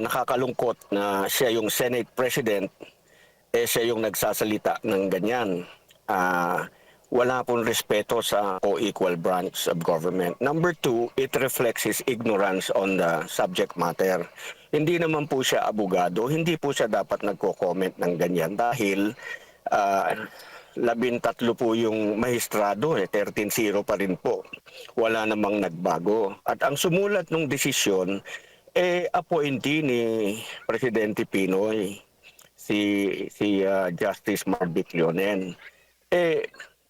nakakalungkot na siya yung Senate President, siya yung nagsasalita ng ganyan. Wala pong respeto sa co-equal branch of government. Number two, it reflects his ignorance on the subject matter. Hindi naman po siya abogado, hindi po siya dapat nagko-comment ng ganyan dahil 13 po yung mahistrado, 13-0 pa rin po. Wala namang nagbago. At ang sumulat ng desisyon, appointee ni Presidente Pinoy, si Justice Marvic Leonen.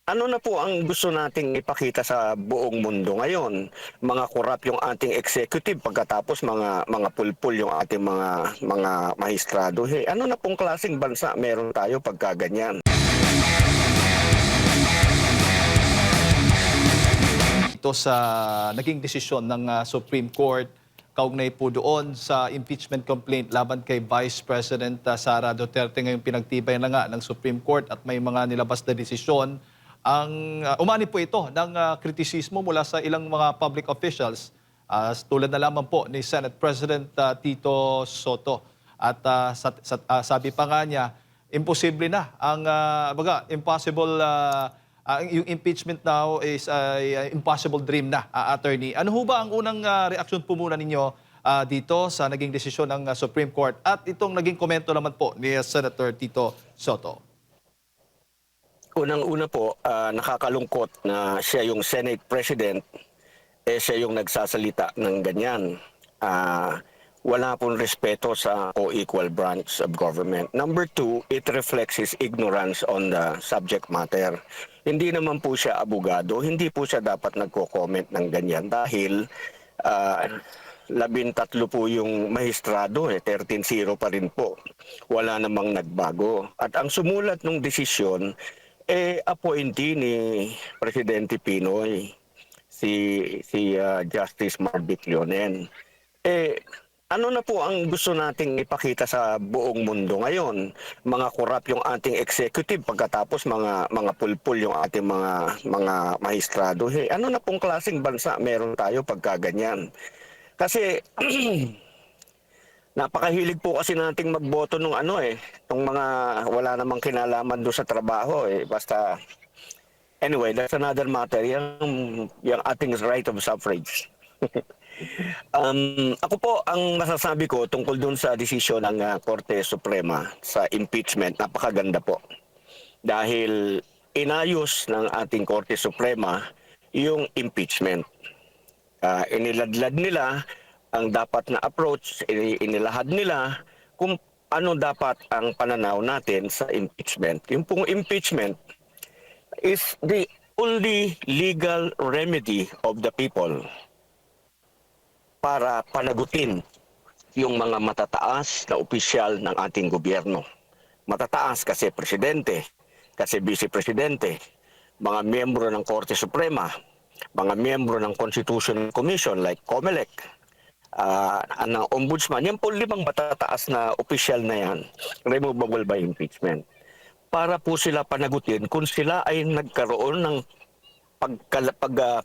Ano na po ang gusto nating ipakita sa buong mundo ngayon? Mga korap yung ating executive pagkatapos mga pulpul yung ating mga mahistrado. Hey, ano na pong klaseng bansa meron tayo pagka ganyan? Ito sa naging desisyon ng Supreme Court kaugnay po doon sa impeachment complaint laban kay Vice President Sara Duterte. Ngayong pinagtibay na nga ng Supreme Court at may mga nilabas na desisyon. Ang umani po ito ng kritisismo mula sa ilang mga public officials tulad na lamang po ni Senate President Tito Soto. At sabi pa nga niya, imposible na ang impossible yung impeachment now is impossible dream na, attorney. Ano ho ba ang unang reaksyon po muna ninyo dito sa naging desisyon ng Supreme Court at itong naging komento naman po ni Senator Tito Soto? Unang-una po, nakakalungkot na siya yung Senate President, siya yung nagsasalita ng ganyan. Wala pong respeto sa co-equal branch of government. Number two, it reflects his ignorance on the subject matter. Hindi naman po siya abogado, hindi po siya dapat nagko-comment ng ganyan dahil 13 po yung mahistrado, 13-0 pa rin po. Wala namang nagbago. At ang sumulat ng desisyon, appointee ni Presidente Pinoy, si Justice Marvic Leonen. Ano na po ang gusto nating ipakita sa buong mundo ngayon? Mga korap yung ating executive pagkatapos mga pulpul yung ating mga mahistrado. Hey, ano na pong klaseng bansa meron tayo pagka ganyan? Kasi napakahilig po kasi nating magboto nung itong mga wala namang kinalaman doon sa trabaho basta anyway, that's another matter. Yung ating right of suffrage. Ako po, ang masasabi ko tungkol dun sa desisyon ng Korte Suprema sa impeachment, napakaganda po. Dahil inayos ng ating Korte Suprema yung impeachment. Iniladlad nila ang dapat na approach, inilahad nila kung ano dapat ang pananaw natin sa impeachment. Yung pong impeachment is the only legal remedy of the people para panagutin yung mga matataas na opisyal ng ating gobyerno. Matataas kasi presidente, kasi vice-presidente, mga miyembro ng Korte Suprema, mga miyembro ng Constitutional Commission like COMELEC, ng ombudsman, yan po 5 matataas na opisyal na yan, removable by impeachment. Para po sila panagutin kung sila ay nagkaroon ng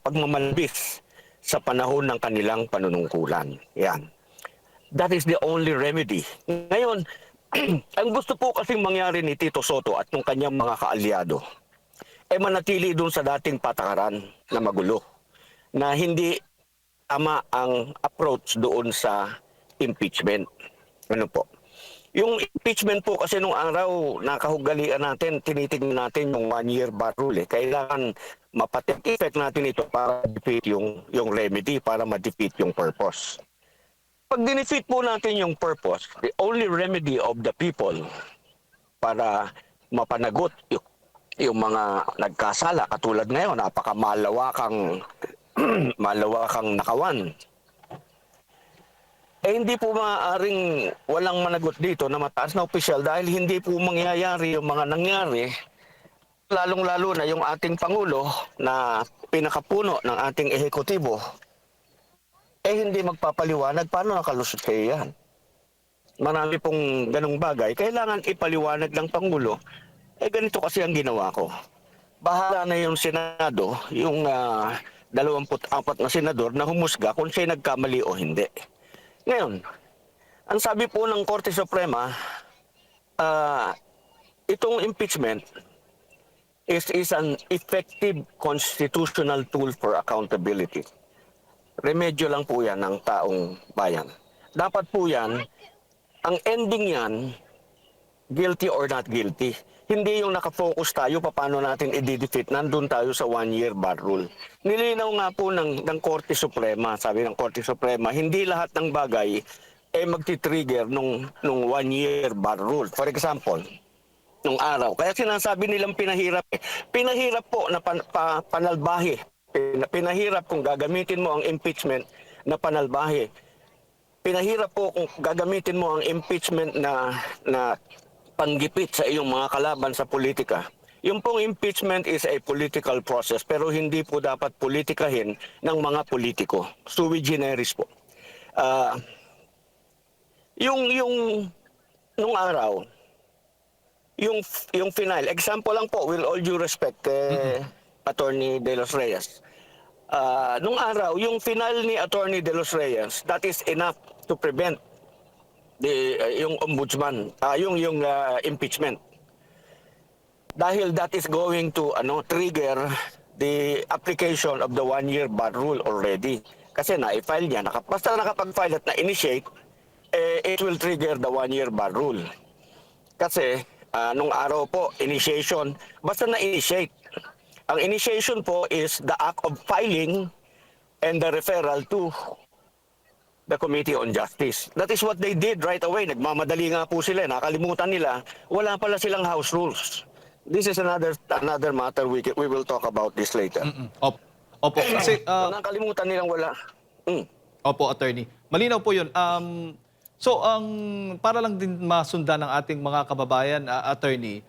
pagmamalbis sa panahon ng kanilang panunungkulan. Yan. That is the only remedy. Ngayon, ang gusto po kasing mangyari ni Tito Soto at ng kanyang mga kaalyado, manatili doon sa dating patakaran na magulo, na hindi tama ang approach doon sa impeachment. Ano po? Yung impeachment po kasi nung araw, nakahugalian natin, tinitingnan natin yung 1-year bar rule. Kailangan mapatik-effect natin ito para defeat yung remedy, para ma-defeat yung purpose. Pag dinefeat po natin yung purpose, the only remedy of the people para mapanagot yung mga nagkasala, katulad ngayon, napakamalawakang malawakang nakawan. Hindi po maaaring walang managot dito na mataas na opisyal dahil hindi po mangyayari yung mga nangyari, lalong-lalo na yung ating Pangulo na pinakapuno ng ating ehekutibo, hindi magpapaliwanag paano nakalusot kayo yan. Marami pong ganong bagay. Kailangan ipaliwanag ng Pangulo, ganito kasi ang ginawa ko. Bahala na yung Senado, yung 24 na senador na humusga kung siya'y nagkamali o hindi. Ngayon, Ang sabi po ng Korte Suprema, itong impeachment is an effective constitutional tool for accountability. Remedyo lang po yan ng taong bayan. Dapat po yan, ang ending yan, guilty or not guilty. Hindi yung nakafocus tayo paano natin i-defeat, nandun tayo sa one-year bar rule. Nilinaw nga po ng Korte Suprema, sabi ng Korte Suprema, hindi lahat ng bagay magti-trigger nung one-year bar rule. For example, nung araw. Kaya sinasabi nilang pinahirap. Pinahirap po na panalbahe. Pinahirap kung gagamitin mo ang impeachment na panalbahe. Pinahirap po kung gagamitin mo ang impeachment na panggipit sa iyong mga kalaban sa politika. Yung pong impeachment is a political process pero hindi po dapat politikahin ng mga politiko. Sui generis po. Nung araw, yung final, example lang po, with all due respect, Attorney De Los Reyes. Nung araw, yung final ni Attorney De Los Reyes, that is enough to prevent yung ombudsman, yung impeachment. Dahil that is going to trigger the application of the one-year bar rule already. Kasi na-file niya, basta nakapag-file at na-initiate, it will trigger the one-year bar rule. Kasi nung araw po, initiation, basta na-initiate. Ang initiation po is the act of filing and the referral to the Committee on Justice. That is what they did right away. Nagmamadali nga po sila. Nakalimutan nila, wala pala silang house rules. This is another matter. We will talk about this later. Opo, kasi... Nakalimutan nilang wala. Opo, attorney. Malinaw po yun. So, para lang din masundan ng ating mga kababayan, attorney,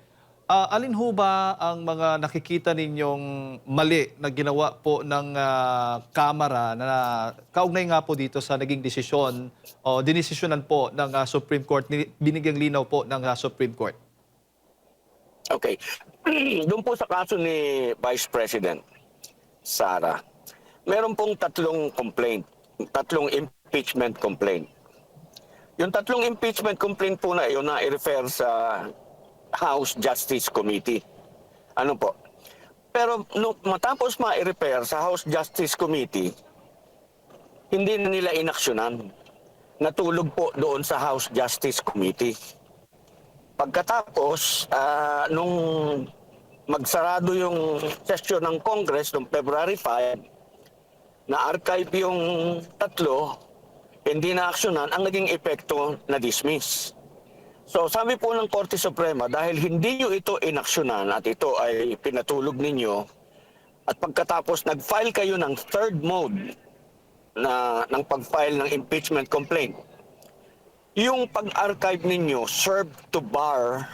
alin ho ba ang mga nakikita ninyong mali na ginawa po ng Kamara na kaugnay nga po dito sa naging desisyon o dinesisyonan po ng Supreme Court, binigyang linaw po ng Supreme Court? Okay. Doon po sa kaso ni Vice President Sara, meron pong tatlong impeachment complaint. Yung tatlong impeachment complaint po na yun na i-refer sa House Justice Committee. Ano po? Pero matapos ma-i-refer sa House Justice Committee, hindi na nila inaksyonan. Natulog po doon sa House Justice Committee. Pagkatapos, nung magsarado yung session ng Congress noong February 5, na-archive yung tatlo, hindi na-aksyonan, ang naging epekto na dismiss. So sabi po ng Korte Suprema, dahil hindi nyo ito inaksyonan at ito ay pinatulog ninyo, at pagkatapos nag-file kayo ng third mode ng pag-file ng impeachment complaint, yung pag-archive ninyo served to bar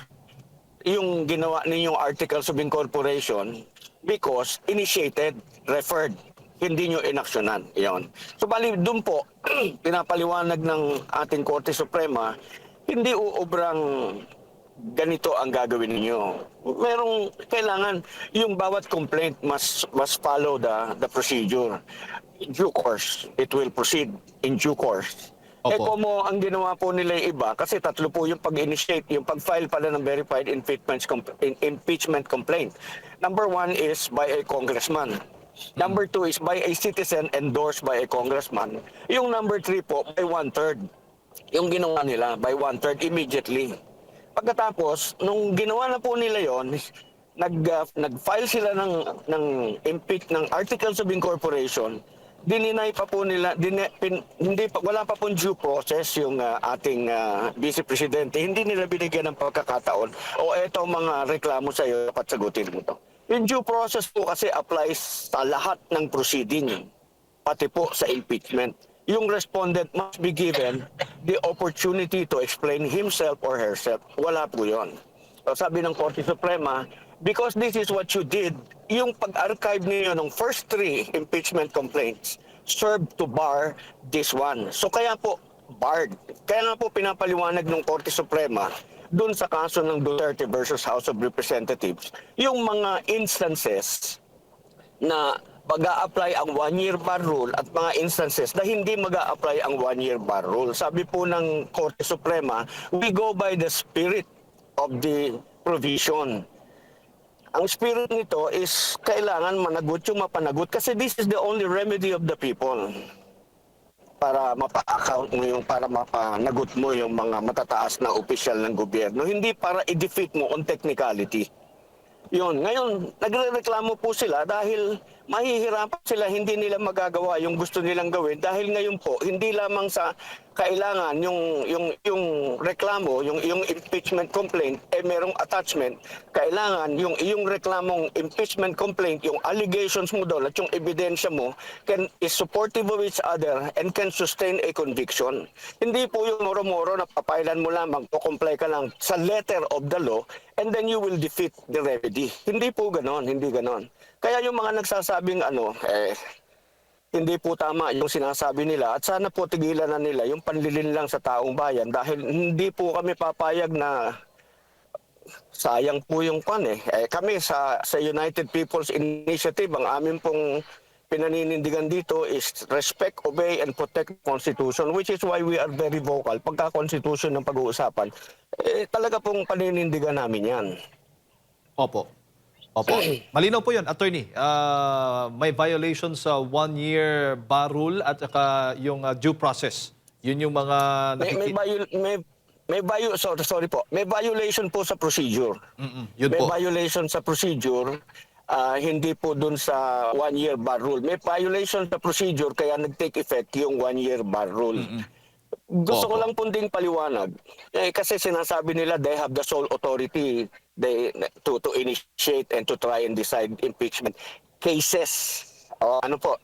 yung ginawa ninyong Articles of Incorporation because initiated, referred, hindi nyo inaksyonan. Yan. So bali, doon po, pinapaliwanag ng ating Korte Suprema, hindi uobrang ganito ang gagawin ninyo. Merong kailangan, yung bawat complaint must follow the procedure. In due course, it will proceed in due course. Opo. Kung ang ginawa po nila yung iba, kasi tatlo po yung pag-initiate, yung pag-file pala ng verified impeachment complaint. Number 1 is by a congressman. Number 2 is by a citizen endorsed by a congressman. Yung number 3 po, by 1/3. Yung ginawa nila, by 1/3 immediately. Pagkatapos, nung ginawa na po nila yon, nag-file sila ng Articles of Incorporation, dininay pa po nila, wala pa pong due process yung ating Vice Presidente. Hindi nila binigyan ng pagkakataon, o eto mga reklamo sa iyo, dapat sagutin mo to. Yung due process po kasi applies sa lahat ng proceeding, pati po sa impeachment. Yung respondent must be given the opportunity to explain himself or herself. Wala po yun. So sabi ng Korte Suprema, because this is what you did, yung pag-archive niyo ng first 3 impeachment complaints served to bar this one. So kaya po, barred. Kaya nga po pinapaliwanag ng Korte Suprema dun sa kaso ng Duterte versus House of Representatives, yung mga instances na mag-a-apply ang one-year bar rule at mga instances na hindi mag-a-apply ang one-year bar rule. Sabi po ng Korte Suprema, we go by the spirit of the provision. Ang spirit nito is kailangan managot yung mapanagot kasi this is the only remedy of the people para mapa-account mo yung, para mapanagot mo yung mga matataas na opisyal ng gobyerno, hindi para i-defeat mo on technicality. Yun, ngayon, nagrereklamo po sila dahil mahihirapan sila, hindi nila magagawa yung gusto nilang gawin dahil ngayon po, hindi lamang sa kailangan yung reklamo, yung impeachment complaint, merong attachment, kailangan yung reklamong impeachment complaint, yung allegations mo doon at yung ebidensya mo is supportive of each other and can sustain a conviction. Hindi po yung moro-moro na papailan mo lamang, comply ka lang sa letter of the law and then you will defeat the remedy. Hindi po ganon, hindi ganon. Kaya yung mga nagsasabing hindi po tama yung sinasabi nila at sana po tigilan na nila yung panlilin lang sa taong bayan dahil hindi po kami papayag na sayang po yung kami sa United People's Initiative, ang amin pong pinaninindigan dito is respect, obey, and protect the Constitution, which is why we are very vocal. Pagka Constitution ng pag-uusapan, talaga pong paninindigan namin yan. Opo. Opo. Malinaw po yun, attorney. May violation sa one-year bar rule at saka yung due process. Yun yung mga sorry po. May violation po sa procedure. Yun May po. violation sa procedure, hindi po dun sa one-year bar rule. May violation sa procedure kaya nag-take effect yung one-year bar rule. Gusto ko lang pong ding paliwanag. Kasi sinasabi nila they have the sole authority to initiate and to try and decide impeachment cases. Ano po?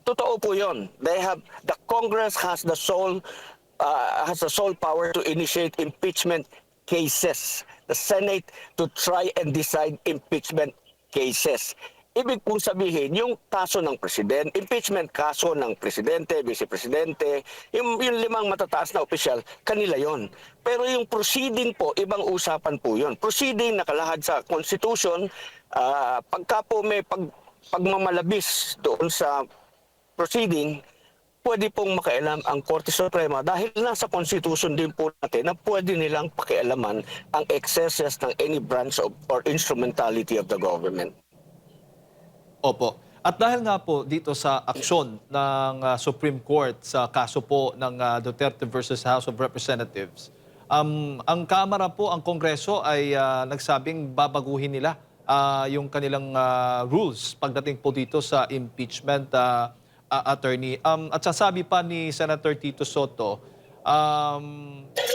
Totoo po 'yon. The Congress has the sole power to initiate impeachment cases. The Senate to try and decide impeachment cases. Ibig pong sabihin, yung kaso ng presidente, impeachment kaso ng presidente, vice-presidente, yung limang matataas na opisyal, kanila yon. Pero yung proceeding po, ibang usapan po yon. Proceeding nakalahad sa Constitution, pagka po may pagmamalabis doon sa proceeding, pwede pong makialam ang Korte Suprema dahil nasa Constitution din po natin na pwede nilang pakialaman ang excesses ng any branch or instrumentality of the government. Opo. At dahil nga po dito sa aksyon ng Supreme Court sa kaso po ng Duterte versus House of Representatives, ang Kamara po, ang Kongreso ay nagsabing babaguhin nila yung kanilang rules pagdating po dito sa impeachment, attorney. At sasabi pa ni Senator Tito Soto,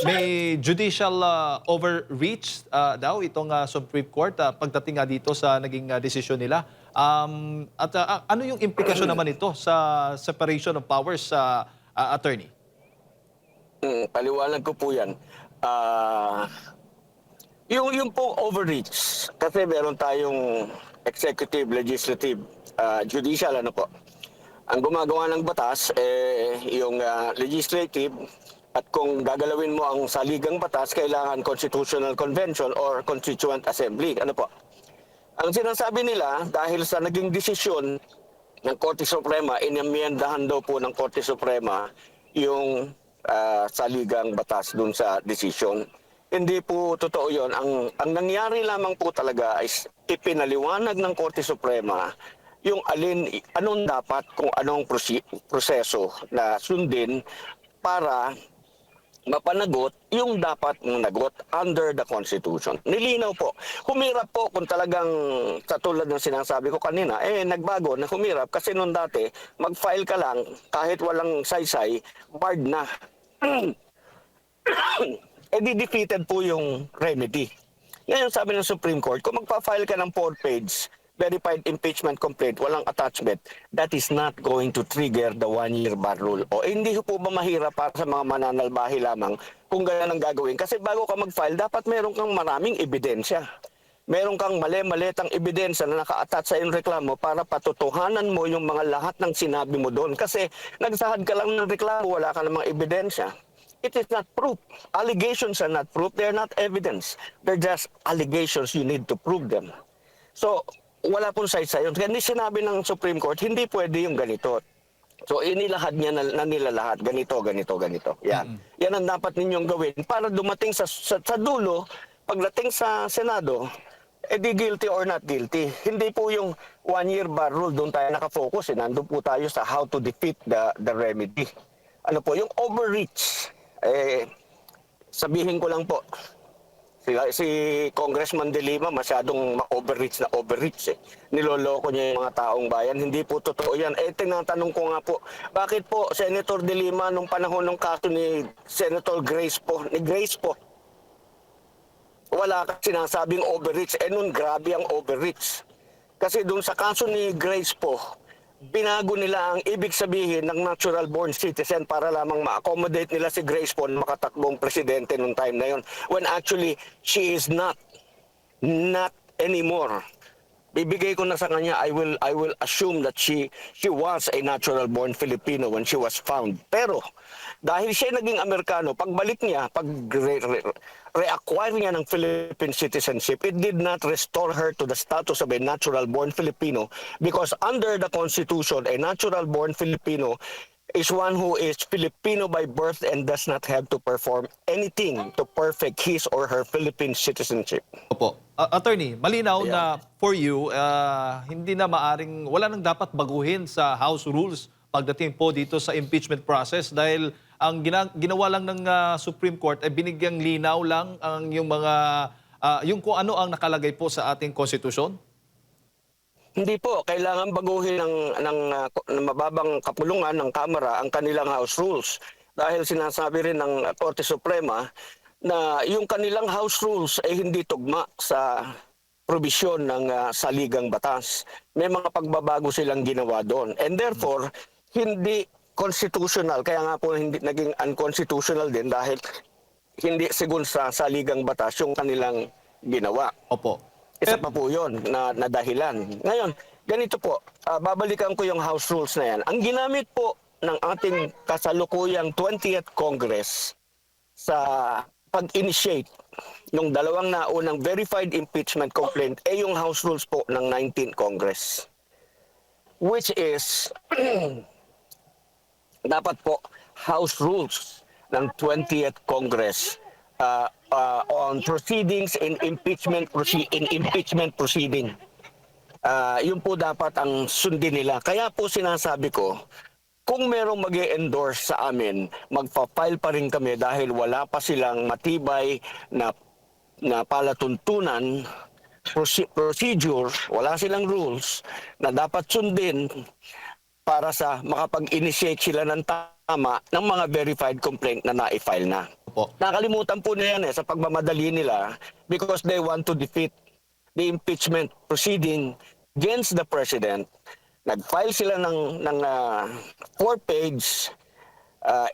may judicial overreach daw itong Supreme Court pagdating nga dito sa naging desisyon nila. Ano yung implikasyon naman ito sa separation of powers sa attorney? Paliwanag ko po yan. Yung po overreach, kasi meron tayong executive, legislative, judicial, ano po. Ang gumagawa ng batas, yung legislative, at kung gagalawin mo ang saligang batas, kailangan constitutional convention or constituent assembly. Ano po? Ang sinasabi nila, dahil sa naging desisyon ng Korte Suprema, inamyendahan daw po ng Korte Suprema yung saligang batas dun sa desisyon. Hindi po totoo yun. Ang nangyari lamang po talaga is ipinaliwanag ng Korte Suprema yung anong dapat, kung anong proseso na sundin para mapanagot yung dapat managot under the Constitution. Nilinaw po. Humirap po kung talagang sa tulad ng sinasabi ko kanina, nagbago na humirap kasi nung dati, mag-file ka lang kahit walang saysay, barred na. Defeated po yung remedy. Ngayon sabi ng Supreme Court, kung magpa-file ka ng 4-page verified impeachment complaint, walang attachment, that is not going to trigger the one-year bar rule. Hindi po ba mahirap para sa mga mananalbahi lamang kung ganyan ang gagawin? Kasi bago ka mag-file, dapat meron kang maraming ebidensya. Meron kang mali-malitang ebidensya na naka-attach sa iyong reklamo para patutuhanan mo yung mga lahat ng sinabi mo doon. Kasi nagsahad ka lang ng reklamo, wala ka namang ebidensya. It is not proof. Allegations are not proof. They are not evidence. They're just allegations. You need to prove them. So, wala pong size-sayon. Kaya sinabi ng Supreme Court, hindi pwede yung ganito. So inilahad niya na nila lahat, ganito, ganito, ganito. Yan. Yan ang dapat ninyong gawin para dumating sa dulo, pagdating sa Senado, di guilty or not guilty. Hindi po yung 1-year bar rule, doon tayo nakafocus. Nandun po tayo sa how to defeat the remedy. Ano po, yung overreach, sabihin ko lang po, si Congressman De Lima masyadong ma-overreach na overreach eh. Niloloko niya yung mga taong bayan. Hindi po totoo yan. Tinatanong ko nga po, bakit po Senator De Lima nung panahon ng kaso ni Senator Grace po, wala ka sinasabing overreach. Nun grabe ang overreach. Kasi dun sa kaso ni Grace po, binago nila ang ibig sabihin ng natural born citizen para lamang ma-accommodate nila si Grace po na makatakbong presidente nung time na yon. When actually, she is not anymore. Bibigay ko na sa kanya, I will assume that she was a natural born Filipino when she was found. Pero dahil siya naging Amerikano, pagbalik niya, reacquire niya ng Philippine citizenship, it did not restore her to the status of a natural born Filipino because under the Constitution, a natural born Filipino is one who is Filipino by birth and does not have to perform anything to perfect his or her Philippine citizenship. Opo. Attorney, malinaw Yeah. na for you, hindi na maaring, wala nang dapat baguhin sa House rules pagdating po dito sa impeachment process dahil ang ginawa lang ng Supreme Court ay binigyang linaw lang ang yung mga, yung kung ano ang nakalagay po sa ating konstitusyon? Hindi po, kailangan baguhin ng mababang kapulungan ng Kamara ang kanilang House rules. Dahil sinasabi rin ng Korte Suprema na yung kanilang House rules ay hindi tugma sa probisyon ng saligang batas. May mga pagbabago silang ginawa doon. And therefore, hindi constitutional. Kaya nga po hindi naging unconstitutional din dahil hindi sigun sa saligang batas yung kanilang ginawa. Opo. Isa pa po yun na dahilan. Ngayon, ganito po, babalikan ko yung House rules na yan. Ang ginamit po ng ating kasalukuyang 20th Congress sa pag-initiate ng dalawang naunang verified impeachment complaint ay yung House rules po ng 19th Congress. Which is, dapat po, House rules ng 20th Congress on proceedings in impeachment proceeding. Yun po dapat ang sundin nila. Kaya po sinasabi ko, kung merong mag-endorse sa amin, magpa-file pa rin kami dahil wala pa silang matibay na palatuntunan, procedure, wala silang rules na dapat sundin para sa makapag-initiate sila ng tama ng mga verified complaint na na-file na. Opo. Nakalimutan po na yan sa pagmamadali nila because they want to defeat the impeachment proceeding against the president. Nag-file sila ng 4-page,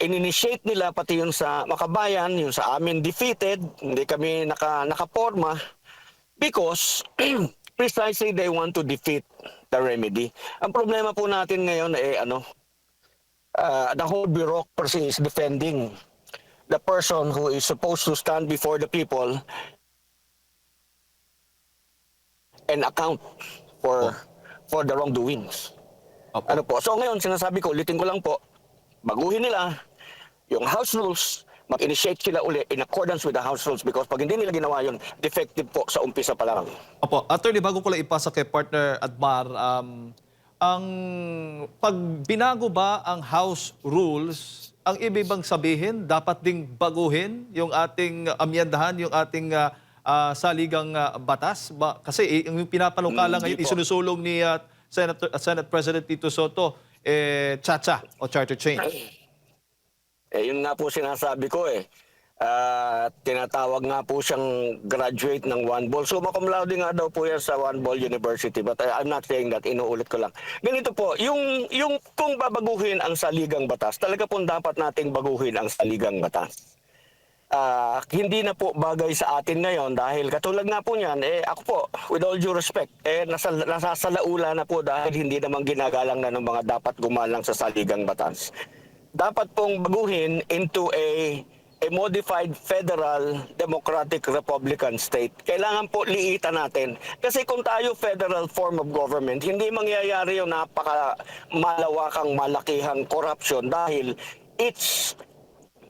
in-initiate nila pati yung sa Makabayan, yung sa amin defeated, hindi kami nakaporma because precisely they want to defeat the remedy. Ang problema po natin ngayon the whole bureaucracy is defending the person who is supposed to stand before the people and account for the wrongdoings. Opo. Ano po? So ngayon, sinasabi ko, ulitin ko lang po, baguhin nila yung House rules, mag-initiate sila uli in accordance with the House rules because pag hindi nila ginawa yun, defective po sa umpisa pa lang. Opo. Attorney, bago ko lang ipasa kay partner Admar, ang pag binago ba ang House rules, ang ibig bang sabihin, dapat ding baguhin yung ating amyendahan, yung ating saligang batas? Kasi yung pinapalukala ngayon, Hindi po. isinusulong ni Senate President Tito Soto, chacha o charter change. Yun nga po sinasabi ko tinatawag nga po siyang graduate ng One Ball. Summa cum laude nga daw po yan sa One Ball University. But I'm not saying that, inuulit ko lang. Ganito po, yung kung babaguhin ang saligang batas, talaga po dapat nating baguhin ang saligang batas. Hindi na po bagay sa atin ngayon dahil katulad nga po niyan, ako po, with all due respect, nasasalaula na po dahil hindi naman ginagalang na ng mga dapat gumalang sa saligang batas. Dapat pong baguhin into a a modified federal democratic republican state. Kailangan po liitan natin. Kasi kung tayo federal form of government, hindi mangyayari yung napaka malawakang malakihang corruption dahil it's,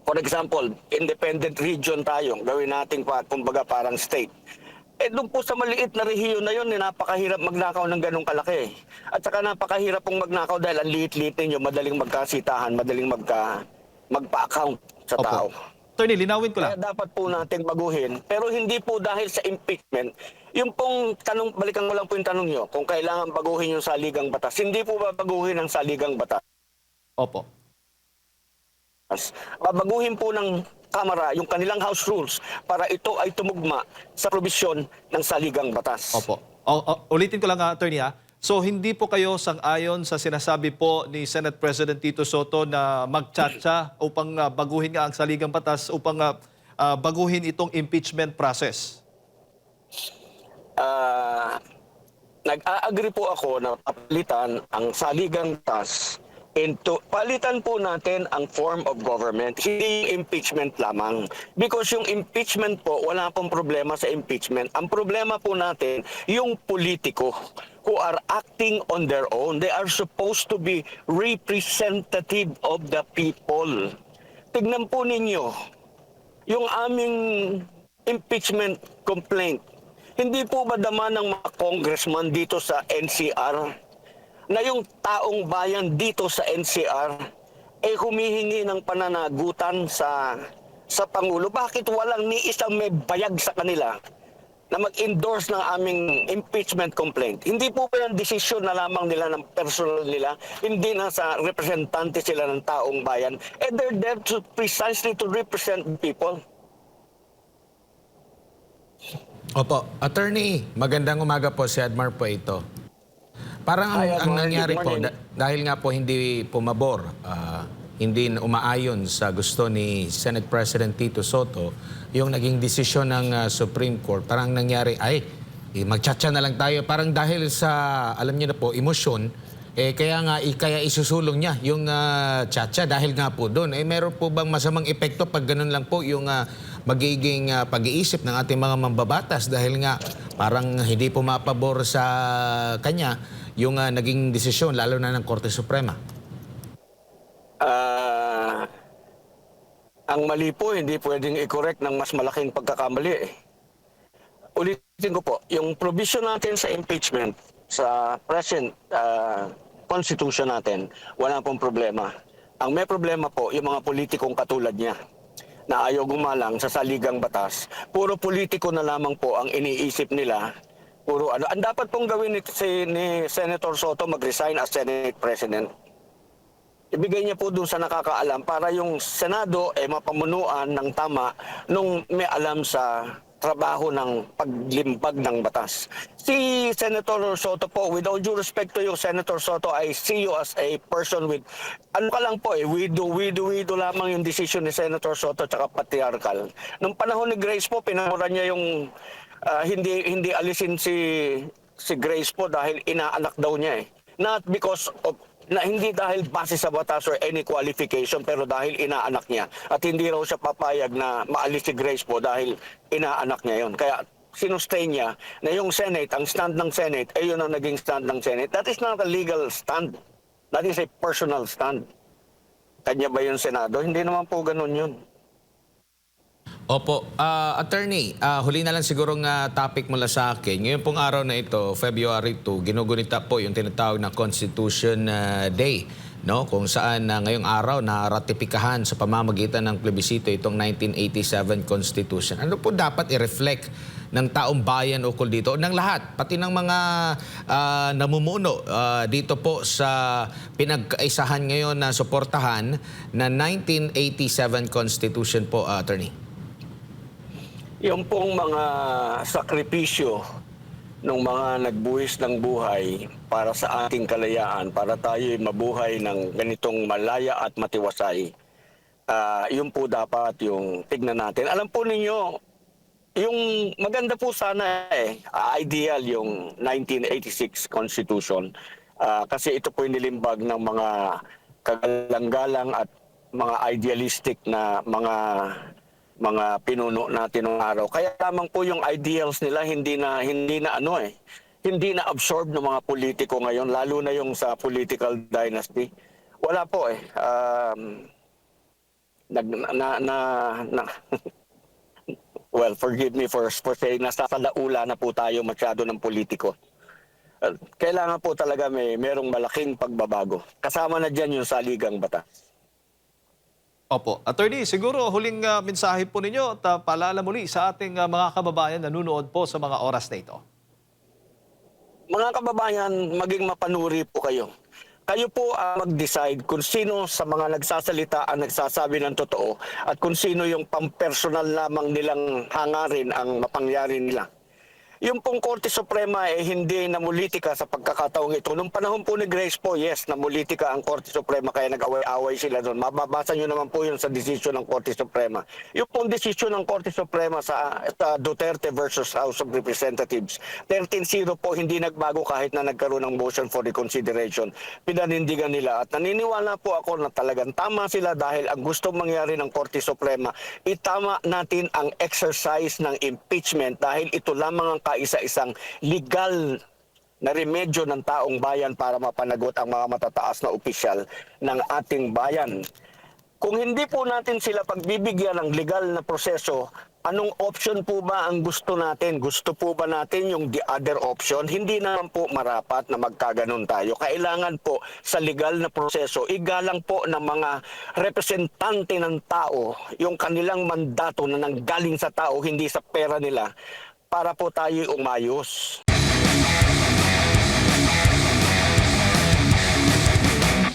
for example, independent region tayo, gawin natin pa, kumbaga parang state. Doon po sa maliit na rehiyon na yun, napakahirap magnakaw ng ganong kalaki. At saka napakahirap pong magnakaw dahil ang liit-liit ninyo, madaling magkasitahan, madaling magpa-account sa tao. Attorney, linawin ko lang. Kaya dapat po natin baguhin. Pero hindi po dahil sa impeachment. Yung pong tanong, balikan ko lang po yung tanong nyo, kung kailangan baguhin yung saligang batas. Hindi po ba baguhin ang saligang batas? Opo. Babaguhin po ng Kamara yung kanilang House Rules para ito ay tumugma sa probisyon ng saligang batas. Opo. Ulitin ko lang, Attorney, ha? So, hindi po kayo sang-ayon sa sinasabi po ni Senate President Tito Soto na magtsatsa upang baguhin nga ang saligang batas, upang baguhin itong impeachment process? Nag-a-agree po ako na palitan ang saligang batas palitan po natin ang form of government, hindi yung impeachment lamang. Because yung impeachment po, wala pong problema sa impeachment. Ang problema po natin, yung politiko who are acting on their own. They are supposed to be representative of the people. Tignan po ninyo, yung aming impeachment complaint, hindi po ba dama ng mga congressman dito sa NCR na yung taong bayan dito sa NCR humihingi ng pananagutan sa Pangulo? Bakit walang ni isang may bayag sa kanila na mag-endorse ng aming impeachment complaint? Hindi po ba yung desisyon na lamang nila ng personal nila? Hindi na sa representante sila ng taong bayan. They're there precisely to represent the people. Opo. Attorney, magandang umaga po. Si Admar po ito. Parang ang nangyari po, dahil nga po hindi pumabor, hindi umaayon sa gusto ni Senate President Tito Soto, yung naging desisyon ng Supreme Court, parang nangyari, magtsatsa na lang tayo. Parang dahil sa, alam niyo na po, emosyon, kaya isusulong niya yung tsatsa dahil nga po doon. Meron po bang masamang epekto pag ganun lang po yung magiging pag-iisip ng ating mga mambabatas dahil nga parang hindi pumapabor sa kanya yung naging desisyon, lalo na ng Korte Suprema? Ang mali po, hindi pwedeng i-correct ng mas malaking pagkakamali. Ulitin ko po, yung provision natin sa impeachment, sa present constitution natin, wala pong problema. Ang may problema po, yung mga politikong katulad niya, na ayaw gumalang sa saligang batas, puro politiko na lamang po ang iniisip nila. Puro ano. Ang dapat pong gawin ni Senator Soto mag-resign as Senate President. Ibigay niya po dun sa nakakaalam para yung Senado mapamunuan ng tama nung may alam sa trabaho ng paglimbag ng batas. Si Senator Soto po, with all due respect to you, Senator Soto, I see you as a person with, ano ka lang po wido lamang yung decision ni Senator Soto tsaka patriarchal. Nung panahon ni Grace po, pinamura niya yung hindi alisin si Grace po dahil inaanak daw niya Not because of hindi dahil base sa batas or any qualification, pero dahil inaanak niya. At hindi raw siya papayag na maalis si Grace po dahil inaanak niya yon. Kaya sinustain niya na yung Senate, ang stand ng Senate, yun ang naging stand ng Senate. That is not a legal stand. That is a personal stand. Kanya ba yung Senado? Hindi naman po ganun yun. Opo. Attorney, huli na lang sigurong topic mula sa akin. Ngayon pong araw na ito, February 2, ginugunita po yung tinatawag na Constitution Day, no? Kung saan ngayong araw na ratipikahan sa pamamagitan ng plebisito itong 1987 Constitution. Ano po dapat i-reflect ng taong bayan ukol dito? Ng lahat, pati ng mga namumuno dito po sa pinagkaisahan ngayon na suportahan na 1987 Constitution po, Attorney. Yung pong mga sakripisyo ng mga nagbuhis ng buhay para sa ating kalayaan, para tayo mabuhay ng ganitong malaya at matiwasay, yun po dapat yung tignan natin. Alam po ninyo, yung maganda po sana ideal yung 1986 Constitution, kasi ito po yung nilimbag ng mga kagalang-galang at mga idealistic na mga mga pinuno natin ng araw. Kaya lamang po yung ideals nila hindi na absorb ng mga politiko ngayon, lalo na yung sa political dynasty. Wala po eh. Well, forgive me for saying nasa laula na po tayo masyado ng politiko. Kailangan po talaga merong malaking pagbabago. Kasama na dyan yung saligang batas. Opo. Attorney, siguro huling mensahe po ninyo at paalala muli sa ating mga kababayan na nanonood po sa mga oras na ito. Mga kababayan, maging mapanuri po kayo. Kayo po ang mag-decide kung sino sa mga nagsasalita ang nagsasabi ng totoo at kung sino yung pampersonal lamang nilang hangarin ang mapangyari nila. Yung pong Korte Suprema hindi namulitika sa pagkakataong ito. Nung panahon po ni Grace po, yes, namulitika ang Korte Suprema kaya nag-away-away sila doon. Mababasa nyo naman po yun sa desisyon ng Korte Suprema. Yung pong desisyon ng Korte Suprema sa Duterte versus House of Representatives, 13-0 po, hindi nagbago kahit na nagkaroon ng motion for reconsideration. Pinanindigan nila at naniniwala po ako na talagang tama sila dahil ang gusto mangyari ng Korte Suprema, itama natin ang exercise ng impeachment dahil ito lamang ang kaisa-isang legal na remedyo ng taong bayan para mapanagot ang mga matataas na opisyal ng ating bayan. Kung hindi po natin sila pagbibigyan ng legal na proseso, anong option po ba ang gusto natin? Gusto po ba natin yung the other option? Hindi naman po marapat na magkaganon tayo. Kailangan po sa legal na proseso, igalang po ng mga representante ng tao, yung kanilang mandato na nanggaling sa tao, hindi sa pera nila, para po tayo umayos.